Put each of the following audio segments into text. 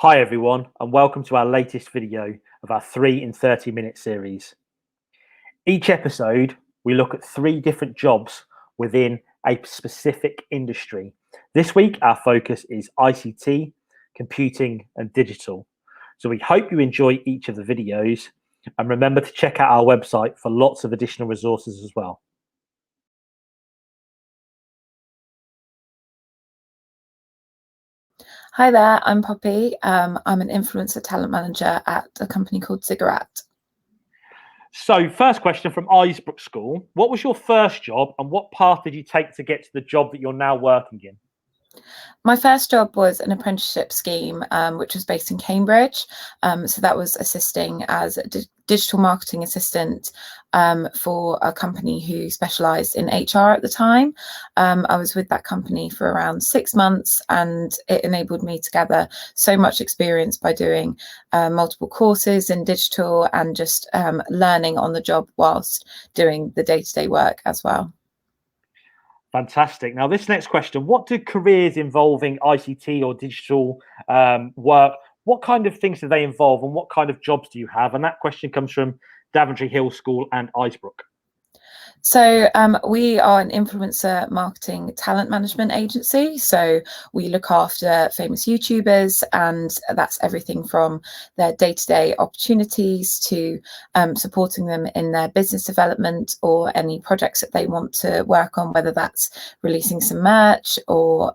Hi everyone, and welcome to our latest video of our 3 in 30-minute series. Each episode, we look at 3 different jobs within a specific industry. This week, our focus is ICT, computing, and digital. So we hope you enjoy each of the videos, and remember to check out our website for lots of additional resources as well. Hi there, I'm Poppy. I'm an influencer talent manager at a company called ZIGGURAT. So first question from Osborne School. What was your first job and what path did you take to get to the job that you're now working in? My first job was an apprenticeship scheme, which was based in Cambridge. So that was assisting as a digital marketing assistant for a company who specialised in HR at the time. I was with that company for around 6 months, and it enabled me to gather so much experience by doing multiple courses in digital and just learning on the job whilst doing the day-to-day work as well. Fantastic. Now, this next question, what do careers involving ICT or digital work, what kind of things do they involve and what kind of jobs do you have? And that question comes from Daventry Hill School and Osborne. So we are an influencer marketing talent management agency. So we look after famous YouTubers, and that's everything from their day-to-day opportunities to supporting them in their business development or any projects that they want to work on, whether that's releasing some merch or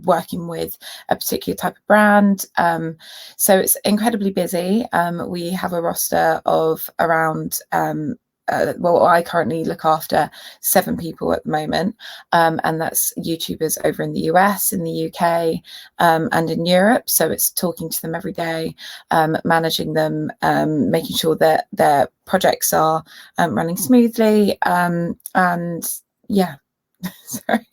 working with a particular type of brand. So it's incredibly busy. We have a roster of around well, I currently look after 7 people at the moment, and that's YouTubers over in the US, in the UK, and in Europe. So it's talking to them every day, managing them, making sure that their projects are running smoothly, and yeah. Sorry.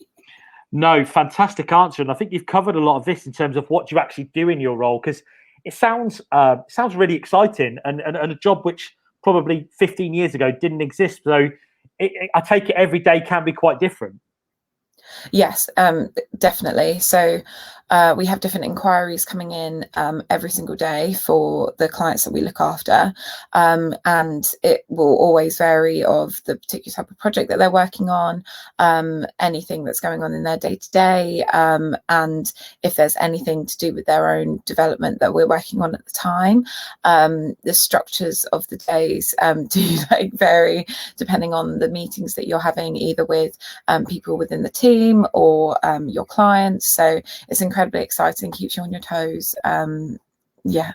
No, fantastic answer. And I think you've covered a lot of this in terms of what you actually do in your role, because it sounds really exciting and a job which probably 15 years ago didn't exist. So I take it every day can be quite different. Yes, definitely. So we have different inquiries coming in every single day for the clients that we look after, and it will always vary of the particular type of project that they're working on, anything that's going on in their day-to-day, and if there's anything to do with their own development that we're working on at the time. The structures of the days do vary depending on the meetings that you're having, either with people within the team or your clients. So it's incredibly exciting, keeps you on your toes. Yeah.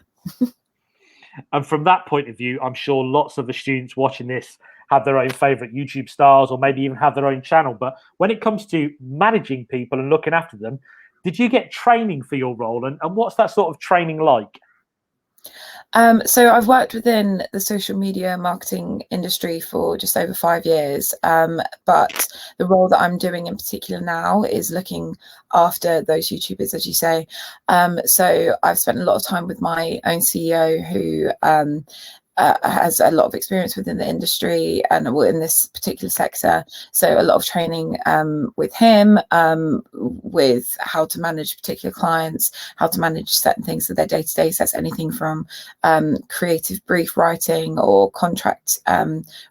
And from that point of view, I'm sure lots of the students watching this have their own favorite YouTube stars or maybe even have their own channel. But when it comes to managing people and looking after them, did you get training for your role? And what's that sort of training like? So I've worked within the social media marketing industry for just over 5 years, but the role that I'm doing in particular now is looking after those YouTubers, as you say. So I've spent a lot of time with my own CEO who has a lot of experience within the industry and in this particular sector. So a lot of training with him, with how to manage particular clients, how to manage certain things of their day-to-day. So that's anything from creative brief writing or contract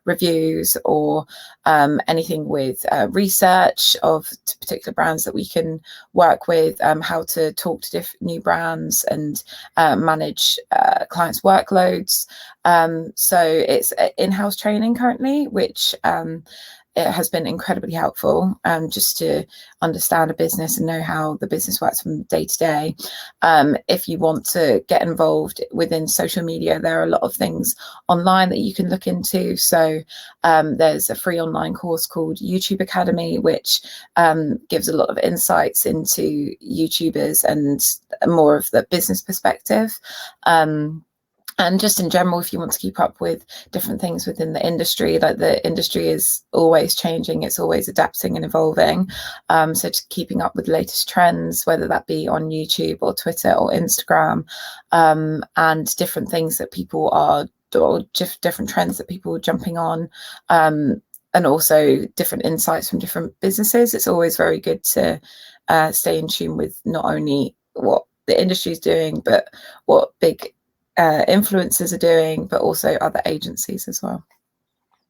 reviews, or anything with research of particular brands that we can work with, how to talk to new brands and manage clients' workloads. So it's in-house training currently, which it has been incredibly helpful, just to understand a business and know how the business works from day to day. If you want to get involved within social media, there are a lot of things online that you can look into. So there's a free online course called YouTube Academy, which gives a lot of insights into YouTubers and more of the business perspective. And just in general, if you want to keep up with different things within the industry, like the industry is always changing, it's always adapting and evolving. So just keeping up with the latest trends, whether that be on YouTube or Twitter or Instagram, and different things that people are, or different trends that people are jumping on, and also different insights from different businesses. It's always very good to stay in tune with not only what the industry is doing, but what big influencers are doing, but also other agencies as well.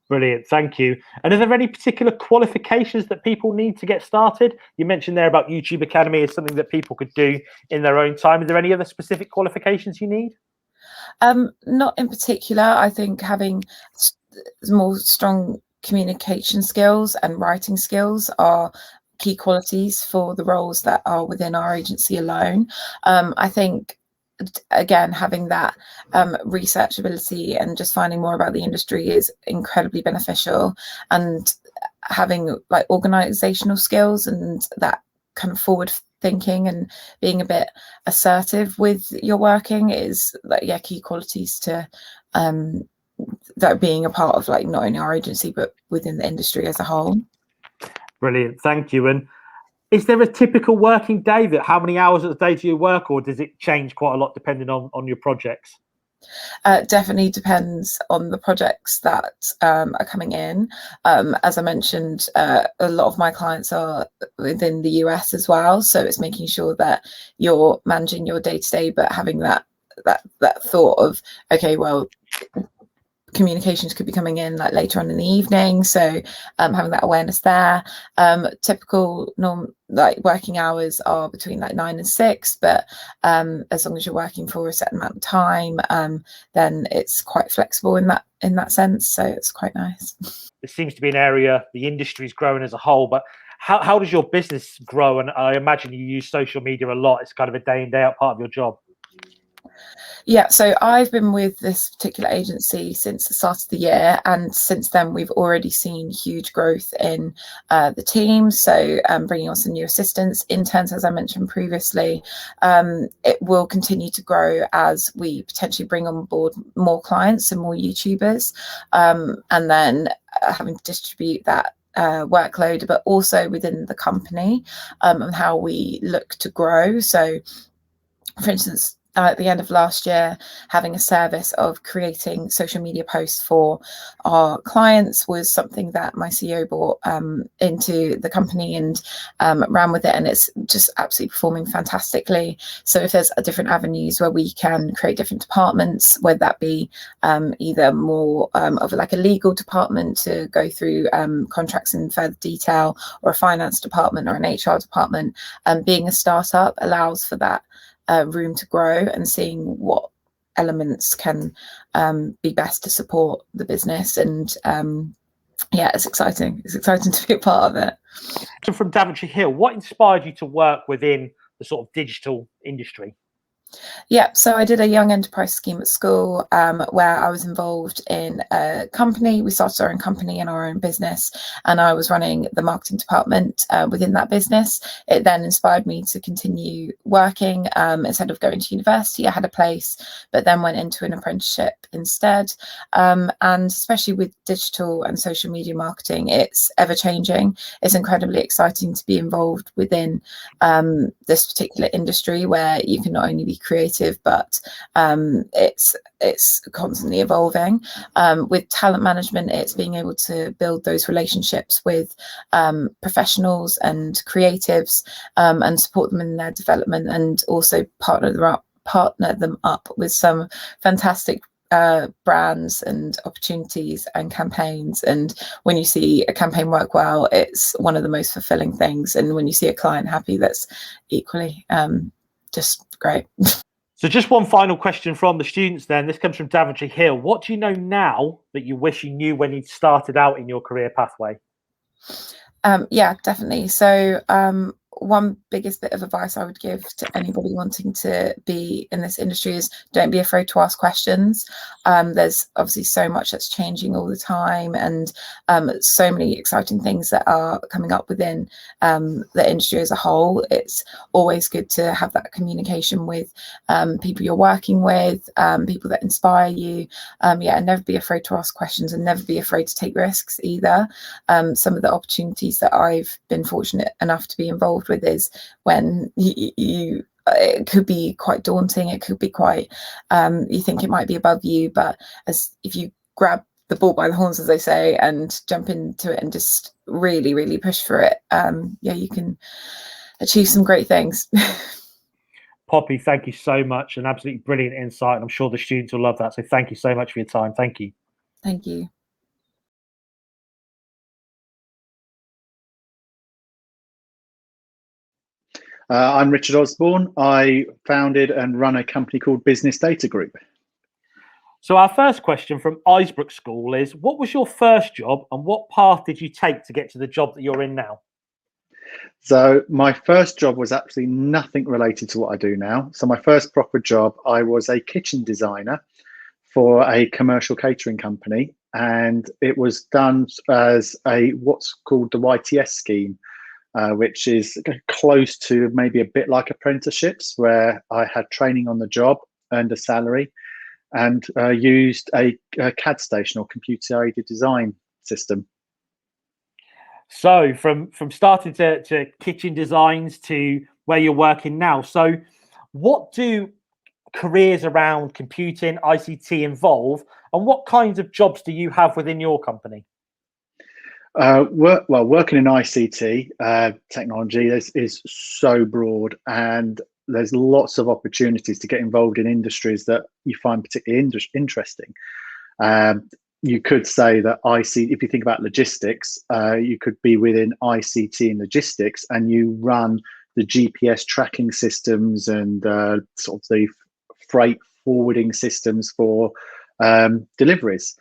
Brilliant, thank you. And are there any particular qualifications that people need to get started? You mentioned there about YouTube Academy as something that people could do in their own time. Are there any other specific qualifications you need? Not in particular. I think having more strong communication skills and writing skills are key qualities for the roles that are within our agency alone. I think, again, having that research ability and just finding more about the industry is incredibly beneficial, and having like organizational skills and that kind of forward thinking and being a bit assertive with your working is like, yeah, key qualities to that being a part of like not only our agency but within the industry as a whole. Brilliant, thank you. And is there a typical working day? That how many hours a day do you work, or does it change quite a lot depending on your projects? Definitely depends on the projects that are coming in. As I mentioned, a lot of my clients are within the US as well, so it's making sure that you're managing your day-to-day, but having that thought of, okay, well, communications could be coming in like later on in the evening, so having that awareness there. Typical like working hours are between like 9 and 6, but as long as you're working for a certain amount of time, then it's quite flexible in that sense, so it's quite nice. It seems to be an area the industry's growing as a whole, but how does your business grow? And I imagine you use social media a lot. It's kind of a day in, day out part of your job. Yeah, so I've been with this particular agency since the start of the year, and since then we've already seen huge growth in the team. So bringing on some new assistants, interns, as I mentioned previously. It will continue to grow as we potentially bring on board more clients and more YouTubers, and then having to distribute that workload, but also within the company, and how we look to grow. So, for instance, at the end of last year, having a service of creating social media posts for our clients was something that my CEO brought into the company and ran with it, and it's just absolutely performing fantastically. So if there's different avenues where we can create different departments, whether that be either more of like a legal department to go through contracts in further detail, or a finance department or an HR department, being a startup allows for that room to grow and seeing what elements can be best to support the business. And yeah, it's exciting to be a part of it. So from Daventry Hill, what inspired you to work within the sort of digital industry? Yeah, so I did a young enterprise scheme at school where I was involved in a company. We started our own company and our own business, and I was running the marketing department within that business. It then inspired me to continue working. Instead of going to university, I had a place, but then went into an apprenticeship instead. And especially with digital and social media marketing, it's ever changing. It's incredibly exciting to be involved within this particular industry where you can not only be creative, but it's constantly evolving. With talent management, it's being able to build those relationships with professionals and creatives and support them in their development, and also partner them up with some fantastic brands and opportunities and campaigns. And when you see a campaign work well, it's one of the most fulfilling things, and when you see a client happy, that's equally just great. So just one final question from the students then. This comes from Daventry Hill. What do you know now that you wish you knew when you started out in your career pathway? Yeah, definitely. So one biggest bit of advice I would give to anybody wanting to be in this industry is don't be afraid to ask questions. There's obviously so much that's changing all the time, and so many exciting things that are coming up within the industry as a whole. It's always good to have that communication with people you're working with, people that inspire you. Yeah, and never be afraid to ask questions, and never be afraid to take risks either. Some of the opportunities that I've been fortunate enough to be involved with is when you it could be quite daunting, it could be quite you think it might be above you, but if you grab the bull by the horns, as they say, and jump into it and just really push for it, yeah, you can achieve some great things. Poppy, thank you so much. An absolutely brilliant insight. And I'm sure the students will love that. So thank you so much for your time. Thank you. Thank you. I'm Richard Osborne. I founded and run a company called Business Data Group. So our first question from Isbrook School is, what was your first job and what path did you take to get to the job that you're in now? So my first job was absolutely nothing related to what I do now. So my first proper job, I was a kitchen designer for a commercial catering company, and it was done as a what's called the YTS scheme, which is close to maybe a bit like apprenticeships, where I had training on the job, earned a salary, and used a CAD station or computer aided design system. So from starting to kitchen designs to where you're working now. So what do careers around computing, ICT involve, and what kinds of jobs do you have within your company? Working in ICT technology is so broad, and there's lots of opportunities to get involved in industries that you find particularly interesting. You could say that if you think about logistics, you could be within ICT and logistics, and you run the GPS tracking systems and sort of the freight forwarding systems for deliveries.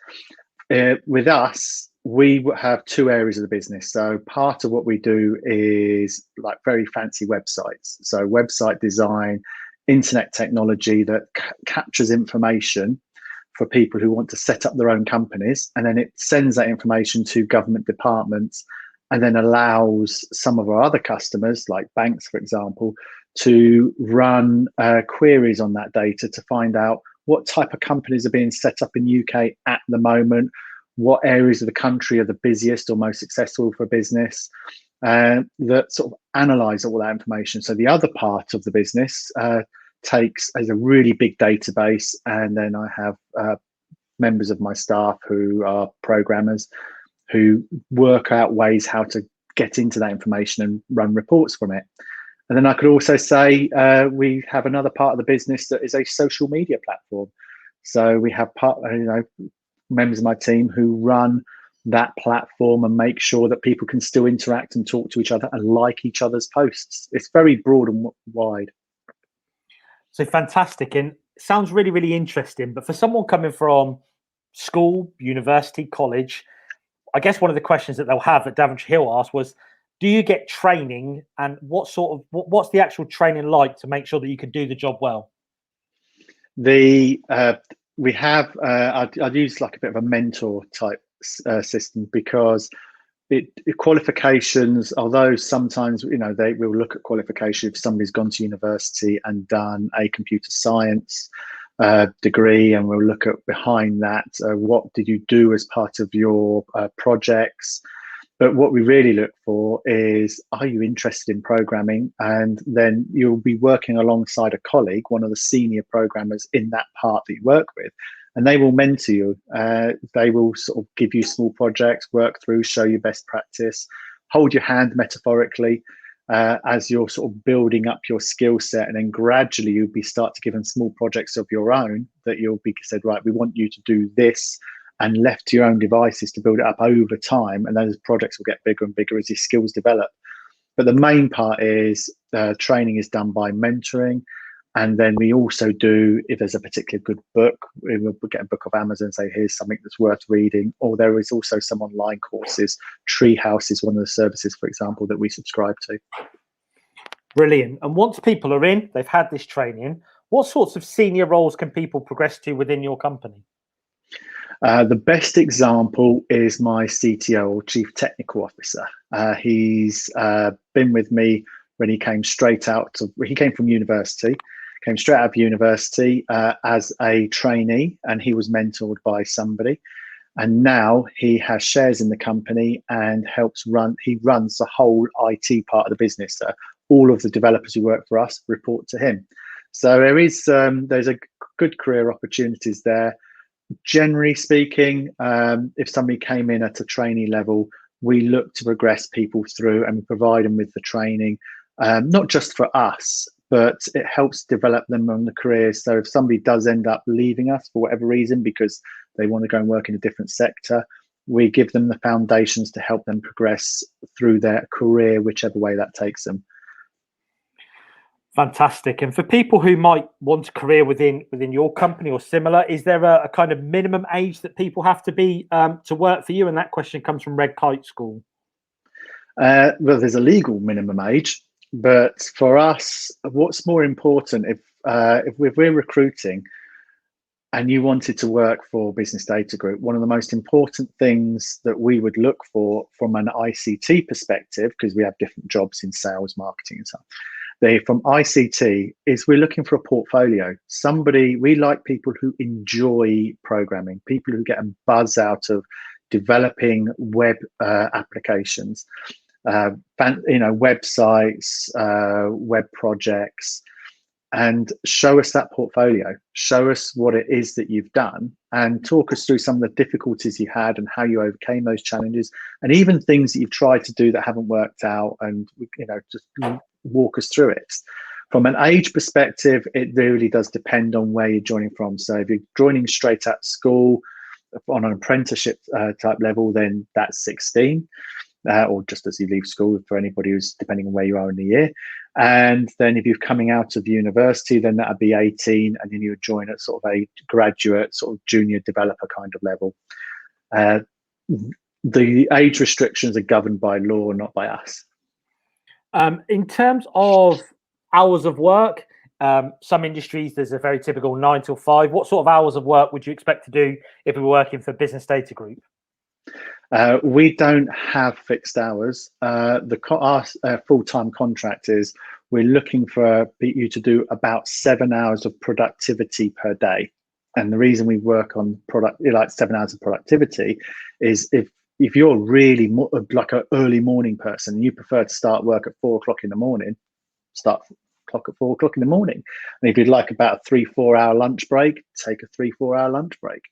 With us, we have two areas of the business. So part of what we do is like very fancy websites. So website design, internet technology that captures information for people who want to set up their own companies, and then it sends that information to government departments, and then allows some of our other customers, like banks, for example, to run queries on that data to find out what type of companies are being set up in UK at the moment, what areas of the country are the busiest or most successful for business, that sort of analyze all that information. So the other part of the business takes as a really big database, and then I have members of my staff who are programmers who work out ways how to get into that information and run reports from it. And then I could also say we have another part of the business that is a social media platform. So we have members of my team who run that platform and make sure that people can still interact and talk to each other and like each other's posts. It's very broad and wide. So fantastic, and sounds really, really interesting. But for someone coming from school, university, college, I guess one of the questions that they'll have at Daventry Hill asked was, do you get training, and what's the actual training like to make sure that you can do the job well? We have I'd use like a bit of a mentor type system, because qualifications, although sometimes they will look at qualification if somebody's gone to university and done a computer science degree, and we'll look at behind that what did you do as part of your projects. But what we really look for is, are you interested in programming? And then you'll be working alongside a colleague, one of the senior programmers in that part that you work with, and they will mentor you. They will sort of give you small projects, work through, show you best practice, hold your hand metaphorically as you're sort of building up your skill set. And then gradually you'll start to give them small projects of your own that you'll be said, right, we want you to do this, and left to your own devices to build it up over time. And those projects will get bigger and bigger as your skills develop. But the main part is training is done by mentoring. And then we also do, if there's a particular good book, we'll get a book of Amazon and say, here's something that's worth reading. Or there is also some online courses. Treehouse is one of the services, for example, that we subscribe to. Brilliant. And once people are in, they've had this training, what sorts of senior roles can people progress to within your company? The best example is my CTO, or Chief Technical Officer. He's been with me when he came he came from university, came straight out of university as a trainee, and he was mentored by somebody. And now he has shares in the company and he runs the whole IT part of the business. All of the developers who work for us report to him. So there's a good career opportunities there. Generally speaking, if somebody came in at a trainee level, we look to progress people through and provide them with the training, not just for us, but it helps develop them on the career. So if somebody does end up leaving us for whatever reason because they want to go and work in a different sector, we give them the foundations to help them progress through their career, whichever way that takes them. Fantastic. And for people who might want a career within your company or similar, is there a kind of minimum age that people have to be to work for you? And that question comes from Red Kite School. Well, there's a legal minimum age, but for us, what's more important, if we're recruiting and you wanted to work for Business Data Group, one of the most important things that we would look for from an ICT perspective, because we have different jobs in sales, marketing and so on, from ICT is we're looking for a portfolio. We like people who enjoy programming, people who get a buzz out of developing web applications, websites, web projects, and show us that portfolio. Show us what it is that you've done and talk us through some of the difficulties you had and how you overcame those challenges, and even things that you've tried to do that haven't worked out, and just walk us through it. From an age perspective, it really does depend on where you're joining from. So if you're joining straight out school on an apprenticeship type level, then that's 16, or just as you leave school for anybody who's depending on where you are in the year. And then if you're coming out of university, then that'd be 18, and then you would join at sort of a graduate, sort of junior developer kind of level. The age restrictions are governed by law, not by us. In terms of hours of work, some industries, there's a very typical 9 till 5. What sort of hours of work would you expect to do if we were working for Business Data Group? We don't have fixed hours. Our full-time contract is we're looking for you to do about 7 hours of productivity per day. And the reason we work on 7 hours of productivity is if you're really like an early morning person and you prefer to start work at 4 o'clock in the morning, start clock at 4 o'clock in the morning. And if you'd like about a 3-4 hour lunch break, take a 3-4 hour lunch break.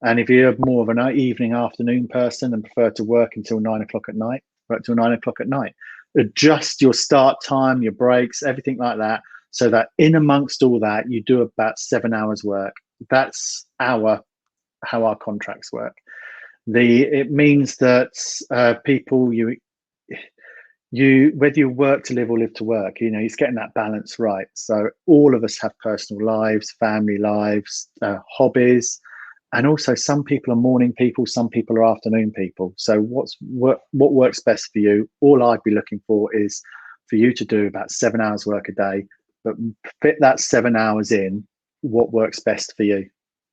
And if you're more of an evening, afternoon person and prefer to work until 9 o'clock at night, work till 9 o'clock at night. Adjust your start time, your breaks, everything like that, so that in amongst all that, you do about 7 hours work. That's how our contracts work. It means that people, whether you work to live or live to work, he's getting that balance right. So all of us have personal lives, family lives, hobbies, and also some people are morning people, some people are afternoon people. So what works best for you? All I'd be looking for is for you to do about 7 hours work a day, but fit that 7 hours in what works best for you.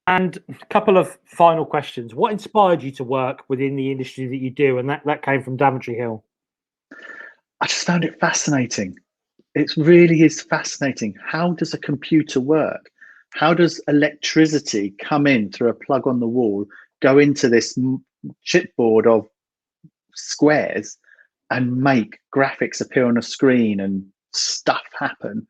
And a couple of final questions. What inspired you to work within the industry that you do? And that came from Daventry Hill. I just found it fascinating. It really is fascinating. How does a computer work? How does electricity come in through a plug on the wall, go into this chipboard of squares and make graphics appear on a screen and stuff happen?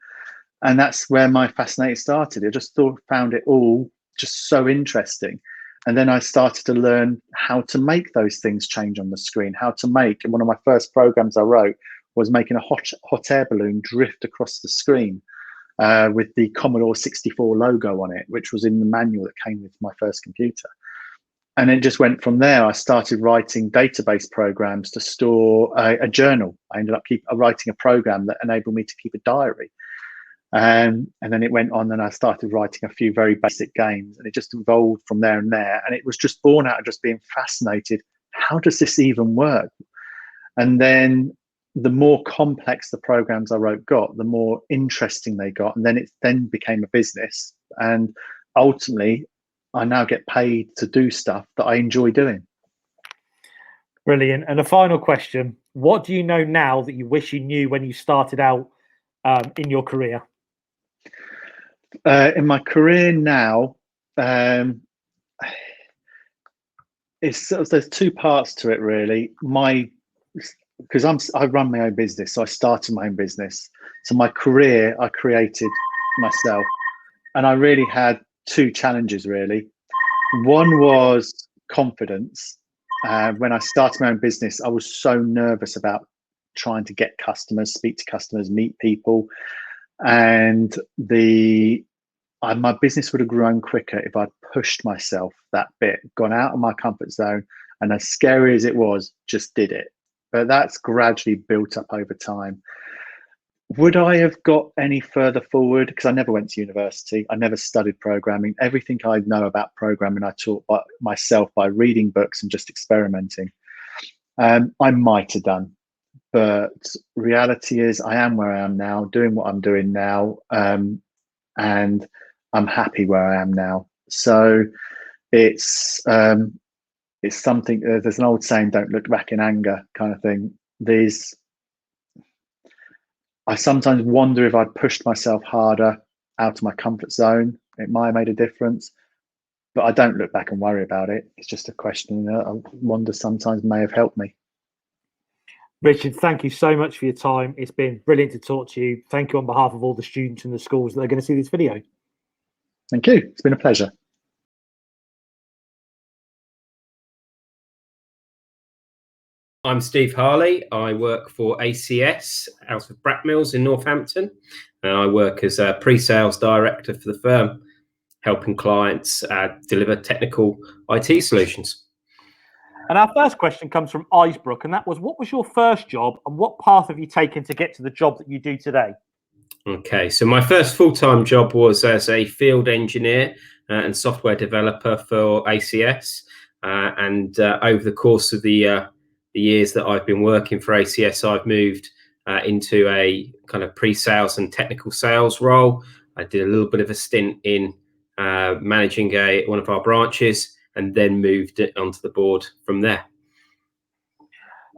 And that's where my fascination started. I just found it all just so interesting. And then I started to learn how to make those things change on the screen, and one of my first programs I wrote was making a hot air balloon drift across the screen with the Commodore 64 logo on it, which was in the manual that came with my first computer. And it just went from there. I started writing database programs to store a journal. I ended up writing a program that enabled me to keep a diary. And then it went on, and I started writing a few very basic games, and it just evolved from there and there. And it was just born out of just being fascinated. How does this even work? And then the more complex the programs I wrote got, the more interesting they got. And then it became a business. And ultimately, I now get paid to do stuff that I enjoy doing. Brilliant. And a final question. What do you know now that you wish you knew when you started out in your career? In my career now, there's two parts to it really. Because I run my own business, so I started my own business. So my career I created myself, and I really had two challenges really. One was confidence. When I started my own business, I was so nervous about trying to get customers, speak to customers, meet people. and my business would have grown quicker if I'd pushed myself that bit, gone out of my comfort zone, and as scary as it was, just did it. But that's gradually built up over time. Would I have got any further forward? Because I never went to university. I never studied programming. Everything I know about programming, I taught myself by reading books and just experimenting. I might have done, but reality is I am where I am now, doing what I'm doing now, and I'm happy where I am now. So it's something. There's an old saying, "Don't look back in anger," kind of thing. I sometimes wonder if I'd pushed myself harder out of my comfort zone, it might have made a difference. But I don't look back and worry about it. It's just a question that I wonder sometimes may have helped me. Richard, thank you so much for your time. It's been brilliant to talk to you. Thank you on behalf of all the students in the schools that are going to see this video. Thank you. It's been a pleasure. I'm Steve Harley. I work for ACS out of Brackmills in Northampton. And I work as a pre-sales director for the firm, helping clients deliver technical IT solutions. And our first question comes from Isbrook, and that was, what was your first job and what path have you taken to get to the job that you do today? Okay, so my first full-time job was as a field engineer and software developer for ACS. And over the course of the years that I've been working for ACS, I've moved into a kind of pre-sales and technical sales role. I did a little bit of a stint in managing one of our branches, and then moved it onto the board from there.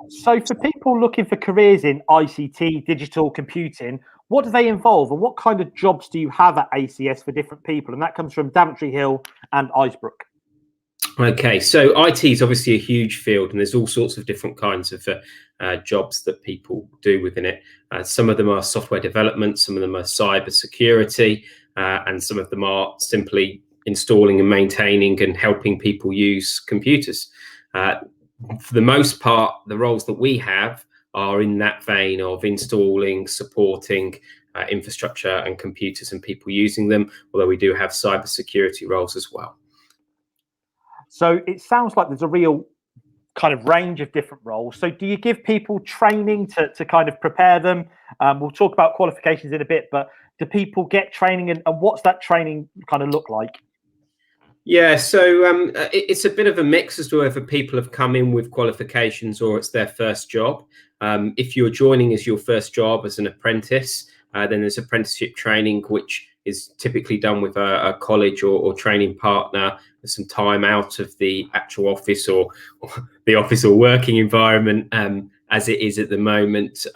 So for people looking for careers in ICT, digital computing, what do they involve and what kind of jobs do you have at ACS for different people? And that comes from Daventry Hill and Isbrook. Okay, so IT is obviously a huge field, and there's all sorts of different kinds of jobs that people do within it. Some of them are software development, some of them are cyber security, and some of them are simply installing and maintaining and helping people use computers. For the most part, the roles that we have are in that vein of installing, supporting infrastructure and computers and people using them, although we do have cyber security roles as well. So it sounds like there's a real kind of range of different roles. So do you give people training to kind of prepare them? We'll talk about qualifications in a bit, but do people get training, and what's that training kind of look like? Yeah, so it's a bit of a mix as to whether people have come in with qualifications or it's their first job. If you're joining as your first job as an apprentice, then there's apprenticeship training, which is typically done with a college or training partner with some time out of the actual office or the office or working environment, as it is at the moment,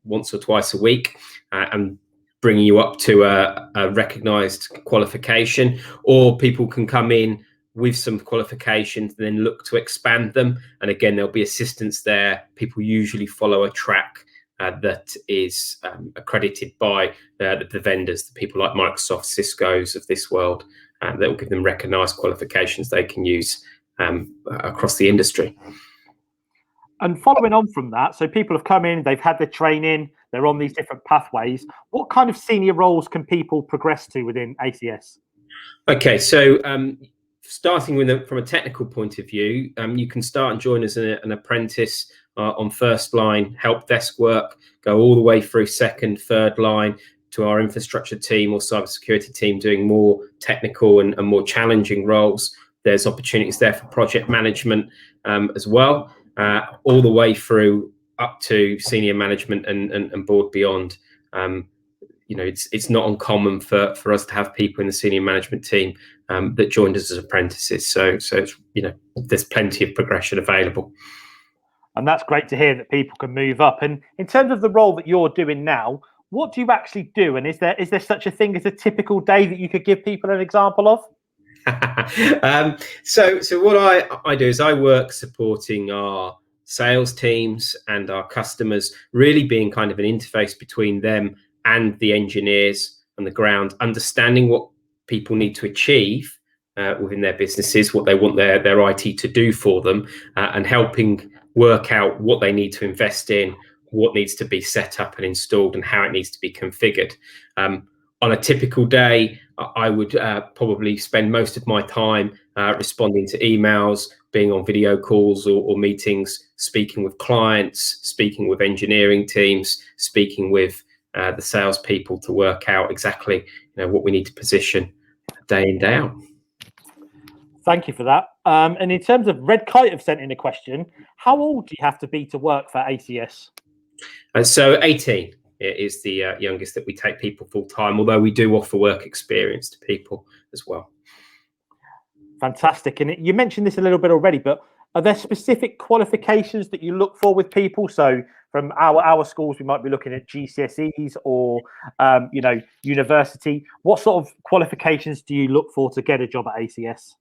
once or twice a week, and bringing you up to a recognised qualification. Or people can come in with some qualifications and then look to expand them. And again, there'll be assistance there. People usually follow a track that is accredited by the vendors, the people like Microsoft, Cisco's of this world, that will give them recognised qualifications they can use across the industry. And following on from that, so people have come in, they've had their training, they're on these different pathways. What kind of senior roles can people progress to within ACS? Okay, so starting with from a technical point of view, you can start and join as an apprentice on first line help desk work, go all the way through second, third line to our infrastructure team or cybersecurity team doing more technical and more challenging roles. There's opportunities there for project management as well, all the way through up to senior management and board beyond. You know, it's not uncommon for us to have people in the senior management team that joined us as apprentices. So it's, you know, there's plenty of progression available. And that's great to hear that people can move up. And in terms of the role that you're doing now, what do you actually do? And is there such a thing as a typical day that you could give people an example of? So what I do is I work supporting our sales teams and our customers, really being kind of an interface between them and the engineers on the ground, understanding what people need to achieve within their businesses, what they want their IT to do for them, and helping work out what they need to invest in, what needs to be set up and installed and how it needs to be configured. On a typical day, I would probably spend most of my time responding to emails, being on video calls or meetings, speaking with clients, speaking with engineering teams, speaking with the salespeople to work out exactly what we need to position day in, day out. Thank you for that. And in terms of Red Kite have sent in a question, how old do you have to be to work for ACS? So 18 is the youngest that we take people full time, although we do offer work experience to people as well. Fantastic. And you mentioned this a little bit already, but are there specific qualifications that you look for with people? So from our schools, we might be looking at GCSEs or, university. What sort of qualifications do you look for to get a job at ACS?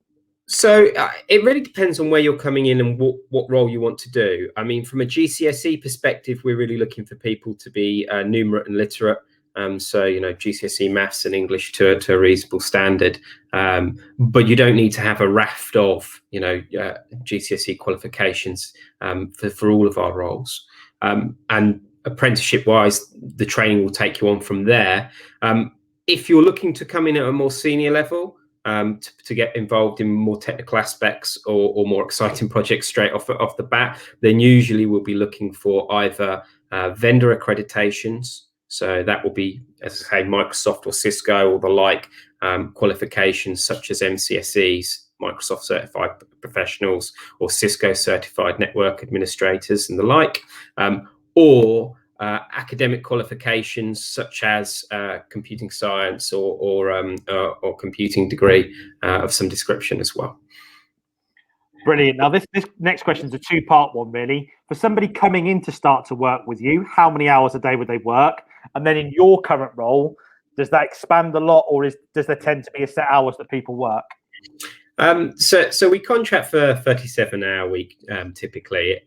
So it really depends on where you're coming in and what role you want to do. I mean, from a GCSE perspective, we're really looking for people to be numerate and literate. So, GCSE maths and English to a reasonable standard. But you don't need to have a raft of, GCSE qualifications for all of our roles. And apprenticeship wise, the training will take you on from there. If you're looking to come in at a more senior level, to get involved in more technical aspects or more exciting projects straight off the bat, then usually we'll be looking for either vendor accreditations. So that will be, as I say, Microsoft or Cisco or the like, qualifications such as MCSEs, Microsoft Certified Professionals, or Cisco Certified Network Administrators and the like, or academic qualifications such as computing science or computing degree of some description as well. Brilliant. Now, this next question is a two-part one, really. For somebody coming in to start to work with you, how many hours a day would they work? And then in your current role, does that expand a lot, or does there tend to be a set hours that people work? So we contract for 37-hour week typically.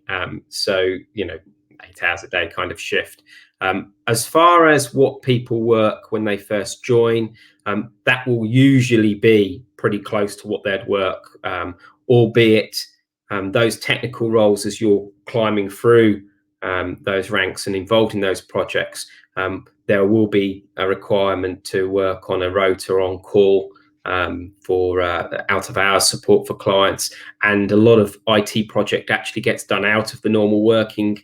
So 8 hours a day kind of shift. As far as what people work when they first join, that will usually be pretty close to what they'd work, albeit those technical roles as you're climbing through those ranks and involved in those projects, there will be a requirement to work on a rota on call for out of hours support for clients. And a lot of IT project actually gets done out of the normal working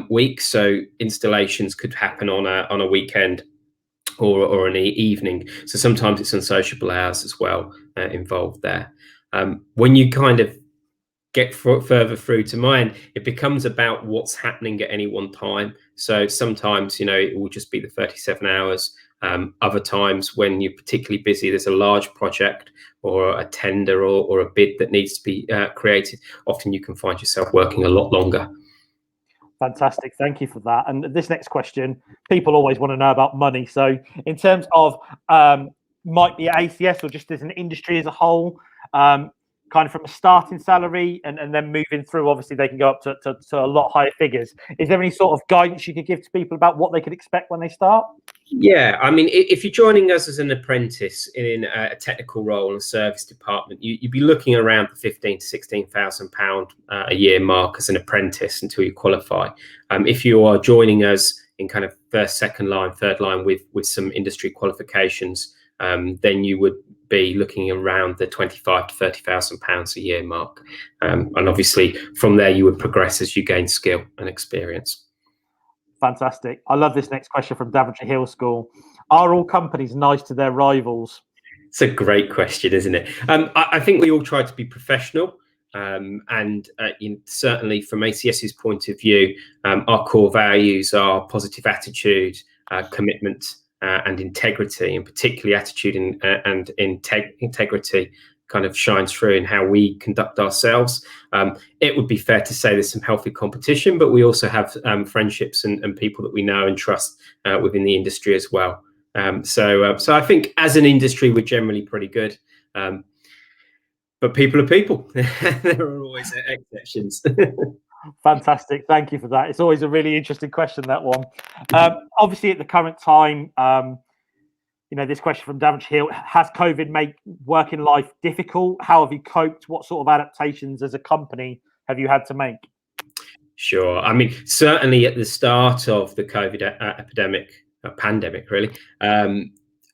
week. So installations could happen on a weekend or an evening. So sometimes it's unsociable hours as well involved there. When you kind of get further through to mine, it becomes about what's happening at any one time. So sometimes, it will just be the 37 hours. Other times when you're particularly busy, there's a large project or a tender or a bid that needs to be created. Often you can find yourself working a lot longer. Fantastic. Thank you for that. And this next question, people always want to know about money. So in terms of might be at ACS or just as an industry as a whole, kind of from a starting salary and then moving through, obviously they can go up to a lot higher figures. Is there any sort of guidance you could give to people about what they could expect when they start? Yeah, I mean, if you're joining us as an apprentice in a technical role in a service department, you'd be looking around the £15,000 to £16,000 a year mark as an apprentice until you qualify. If you are joining us in kind of first, second line, third line with some industry qualifications, then you would be looking around the £25,000 to £30,000 a year mark. And obviously from there you would progress as you gain skill and experience. Fantastic. I love this next question from Daventry Hill School. Are all companies nice to their rivals? It's a great question, isn't it? I think we all try to be professional. Certainly from ACS's point of view, our core values are positive attitude, commitment, and integrity, and particularly attitude and integrity kind of shines through in how we conduct ourselves. It would be fair to say there's some healthy competition, but we also have friendships and people that we know and trust within the industry as well. So I think as an industry, we're generally pretty good. But people are people. There are always exceptions. Fantastic. Thank you for that. It's always a really interesting question, that one. Obviously, at the current time, this question from Daventry Hill, has COVID made working life difficult? How have you coped? What sort of adaptations as a company have you had to make? Sure. I mean, certainly at the start of the COVID pandemic, really,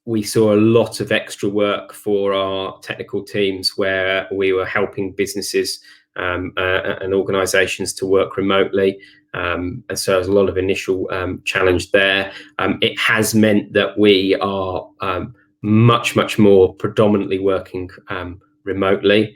we saw a lot of extra work for our technical teams where we were helping businesses and organisations to work remotely. And so there's a lot of initial challenge there. It has meant that we are much more predominantly working remotely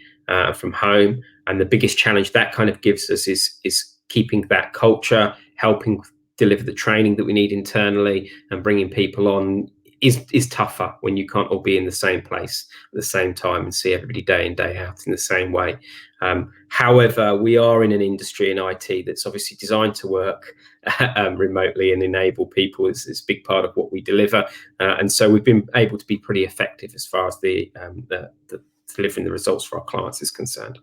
from home. And the biggest challenge that kind of gives us is keeping that culture, helping deliver the training that we need internally, and bringing people on is tougher when you can't all be in the same place at the same time and see everybody day in, day out in the same way. However, we are in an industry in IT that's obviously designed to work remotely and enable people. It's a big part of what we deliver. And so we've been able to be pretty effective as far as the delivering the results for our clients is concerned.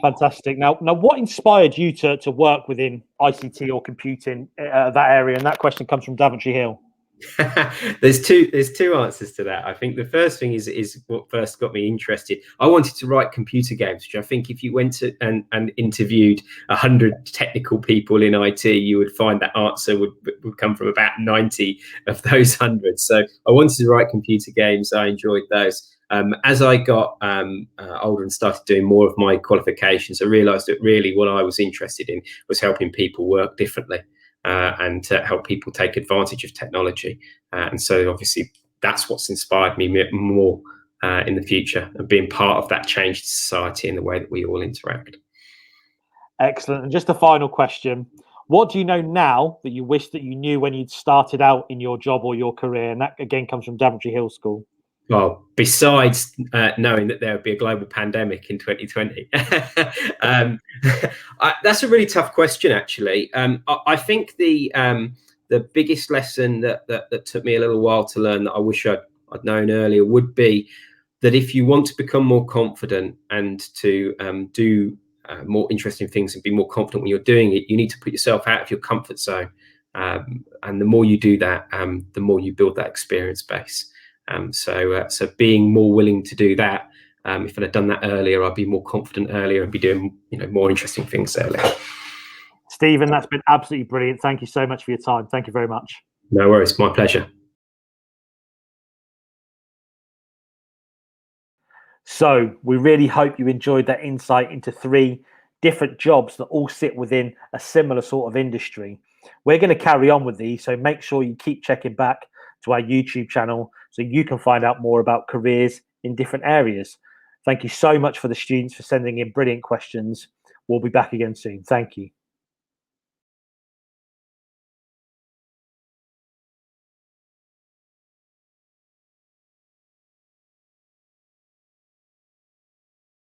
Fantastic. Now, what inspired you to work within ICT or computing that area? And that question comes from Daventry Hill. There's two answers to that. I think the first thing is what first got me interested. I wanted to write computer games, which I think if you went to and interviewed 100 technical people in IT, you would find that answer would come from about 90 of those 100. So I wanted to write computer games. I enjoyed those. As I got older and started doing more of my qualifications, I realised that really what I was interested in was helping people work differently. And to help people take advantage of technology. And so obviously that's what's inspired me more in the future, and being part of that change to society in the way that we all interact. Excellent. And just a final question. What do you know now that you wish that you knew when you'd started out in your job or your career? And that again comes from Daventry Hill School. Well, besides knowing that there would be a global pandemic in 2020, that's a really tough question, actually. I think the biggest lesson that took me a little while to learn that I wish I'd known earlier would be that if you want to become more confident and to do more interesting things and be more confident when you're doing it, you need to put yourself out of your comfort zone. And the more you do that, the more you build that experience base. So being more willing to do that, if I'd have done that earlier, I'd be more confident earlier and be doing more interesting things earlier. Stephen, that's been absolutely brilliant. Thank you so much for your time. Thank you very much. No worries, my pleasure. So we really hope you enjoyed that insight into 3 different jobs that all sit within a similar sort of industry. We're going to carry on with these, so make sure you keep checking back to our YouTube channel so you can find out more about careers in different areas. Thank you so much for the students for sending in brilliant questions. We'll be back again soon. Thank you.